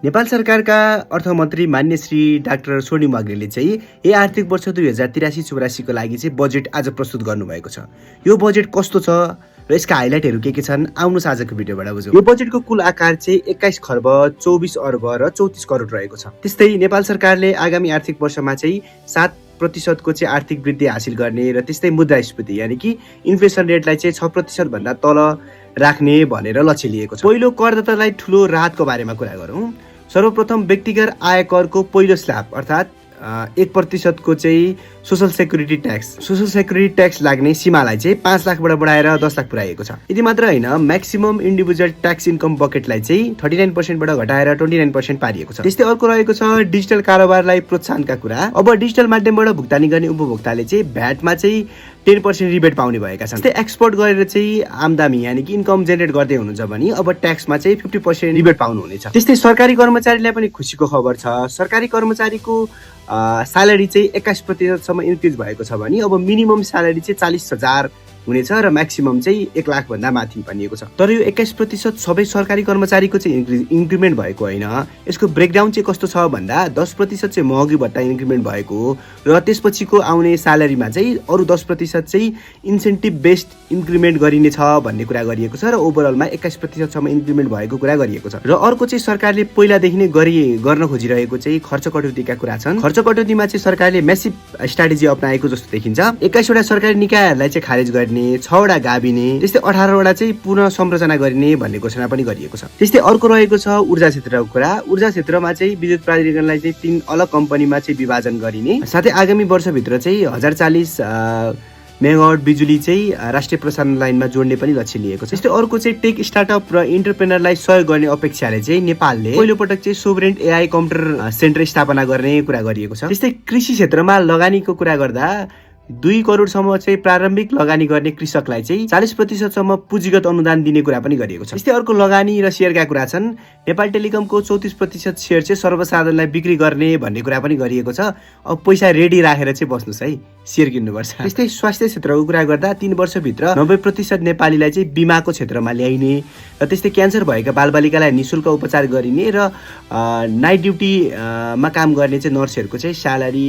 नेपाल सरकारका अर्थमन्त्री मान्य श्री डाक्टर स्वर्णिम वाग्लेले चाहिँ यही आर्थिक वर्ष 2083-84 को लागि चाहिँ बजेट आज प्रस्तुत गर्नुभएको छ। यो बजेट कस्तो छ र यसका हाइलाइटहरू के छन् आउनुहोस् आजको भिडियोबाट बुझौँ। यो बजेटको कुल आकार चाहिँ 21 खर्ब 24 अर्ब र 34 करोड रहेको छ। त्यस्तै नेपाल सरकारले आगामी आर्थिक वर्षमा चाहिँ 7% को चाहिँ आर्थिक वृद्धि हासिल गर्ने र त्यस्तै मुद्रास्फीति यानि कि इन्फ्लेसन रेटलाई चाहिँ 6% भन्दा तल राख्ने भनेर लक्ष्य लिएको छ। पहिलो करदातालाई ठूलो राहतको बारेमा कुरा गरौँ। सर्वप्रथम व्यक्तिगत आय करको पहिलो स्ल्याब अर्थात् 1% को चाहिँ सोशल सेक्युरिटी ट्याक्स लाग्ने सीमालाई चाहिँ 5 लाखबाट बढाएर 10 लाख पुर्याएको छ। यति मात्र होइन, म्याक्सिमम इन्डिभिजुअल ट्याक्स इन्कम बकेटलाई चाहिँ 39% बाट घटाएर 29% पारिएको छ। त्यस्तै अर्को रहेको छ डिजिटल कारोबारलाई प्रोत्साहनका कुरा। अब डिजिटल माध्यमबाट भुक्तानी गर्ने उपभोक्ताले चाहिँ भ्याटमा चाहिँ 10% रिबेट पाउने भएका छन्। त्यस्तै एक्सपोर्ट गरेर चाहिँ आमदानी यानि कि इन्कम जेनेरेट गर्दै हुनुहुन्छ भने अब ट्याक्समा चाहिँ 50% रिबेट पाउनुहुनेछ। त्यस्तै सरकारी कर्मचारीलाई पनि खुसीको खबर छ। सरकारी कर्मचारीको स्यालेरी चाहिँ 21% सम्म इन्क्रिज भएको छ भने अब मिनिमम स्यालेरी चाहिँ 40,000 हुनेछ र म्याक्सिमम चाहिँ 1 लाख भन्दा माथि भनिएको छ। तर यो 21% सबै सरकारी कर्मचारीको चाहिँ इन्क्रिमेन्ट भएको होइन। यसको ब्रेकडाउन चाहिँ कस्तो छ भन्दा 10% चाहिँ महँगी भत्ता इन्क्रिमेन्ट भएको हो र त्यसपछिको आउने स्यालेरीमा चाहिँ अरू 10% चाहिँ इन्सेन्टिभ बेस्ड इन्क्रिमेन्ट गरिनेछ भन्ने कुरा गरिएको छ र ओभरअलमा 21% सम्म इन्क्रिमेन्ट भएको कुरा गरिएको छ। र अर्को चाहिँ सरकारले पहिलादेखि नै गर्न खोजिरहेको चाहिँ खर्च कटौतीका कुरा छन्। खर्च कटौतीमा चाहिँ सरकारले म्यासिभ स्ट्राटेजी अपनाएको जस्तो देखिन्छ। 21 वटा सरकारी निकायहरूलाई चाहिँ खारेज गर्ने, 6 वटा गाभिने, त्यस्तै 18 वटा चाहिँ पुनः संरचना गरिने भन्ने घोषणा पनि गरिएको छ। त्यस्तै अर्को रहेको छ ऊर्जा क्षेत्रको कुरा। ऊर्जा क्षेत्रमा चाहिँ विद्युत प्राधिकरणलाई चाहिँ 3 अलग कम्पनीमा चाहिँ विभाजन गरिने, साथै आगामी वर्षभित्र चाहिँ 1040 मेगावाट बिजुली चाहिँ राष्ट्रिय प्रसारण लाइनमा जोड्ने पनि लक्ष्य लिएको छ। त्यस्तै अर्को चाहिँ टेक स्टार्टअप र इन्टरप्रेनरलाई सहयोग गर्ने अपेक्षाले चाहिँ नेपालले पहिलोपटक चाहिँ सोभरेन एआई कम्प्युटर सेन्टर स्थापना गर्ने कुरा गरिएको छ। त्यस्तै कृषि क्षेत्रमा लगानीको कुरा गर्दा 2 करोडसम्म चाहिँ प्रारम्भिक लगानी गर्ने कृषकलाई चाहिँ 40% सम्म पुँजीगत अनुदान दिने कुरा पनि गरिएको छ। त्यस्तै अर्को लगानी र सेयरका कुरा छन्। नेपाल टेलिकमको 34% सेयर चाहिँ सर्वसाधारणलाई बिक्री गर्ने भन्ने कुरा पनि गरिएको छ। अब पैसा रेडी राखेर चाहिँ बस्नुस् है, सेयर किन्नुपर्छ। त्यस्तै स्वास्थ्य क्षेत्रको कुरा गर्दा 3 वर्षभित्र 90% नेपालीलाई चाहिँ बिमाको क्षेत्रमा ल्याइने र त्यस्तै क्यान्सर भएका बालबालिकालाई निःशुल्क उपचार गरिने र नाइट ड्युटीमा काम गर्ने चाहिँ नर्सहरूको चाहिँ स्यालेरी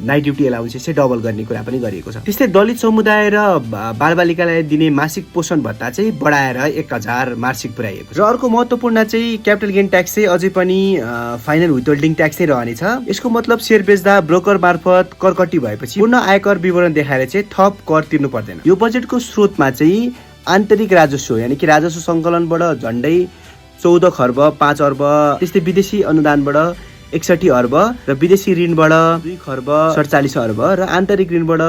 नाइट ड्युटी एलाउन्सेस चाहिँ डबल गर्ने कुरा पनि गरिएको छ। त्यस्तै दलित समुदाय र बालबालिकालाई दिने मासिक पोषण भत्ता चाहिँ बढाएर 1000 मासिक पुर्याइएको छ। र अर्को महत्त्वपूर्ण चाहिँ क्यापिटल गेन ट्याक्स चाहिँ अझै पनि फाइनल विथहोल्डिङ ट्याक्स नै रहनेछ। यसको मतलब सेयर बेच्दा ब्रोकर मार्फत करकट्टी भएपछि पूर्ण आयकर विवरण देखाएर चाहिँ थप कर तिर्नु पर्दैन। यो बजेटको स्रोतमा चाहिँ आन्तरिक राजस्व यानि कि राजस्व सङ्कलनबाट झन्डै 14 खर्ब 5 अर्ब, त्यस्तै विदेशी अनुदानबाट 61 अर्ब र विदेशी ऋणबाट 2 खर्ब 47 अर्ब र आन्तरिक ऋणबाट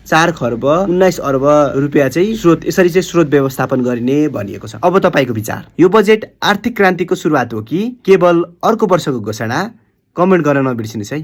4 खर्ब 19 अर्ब रुपियाँ चाहिँ स्रोत, यसरी चाहिँ स्रोत व्यवस्थापन गरिने भनिएको छ। अब तपाईँको विचार, यो बजेट आर्थिक क्रान्तिको सुरुवात हो कि केवल अर्को वर्षको घोषणा? कमेन्ट गर्न नबिर्सिनुहोस् है।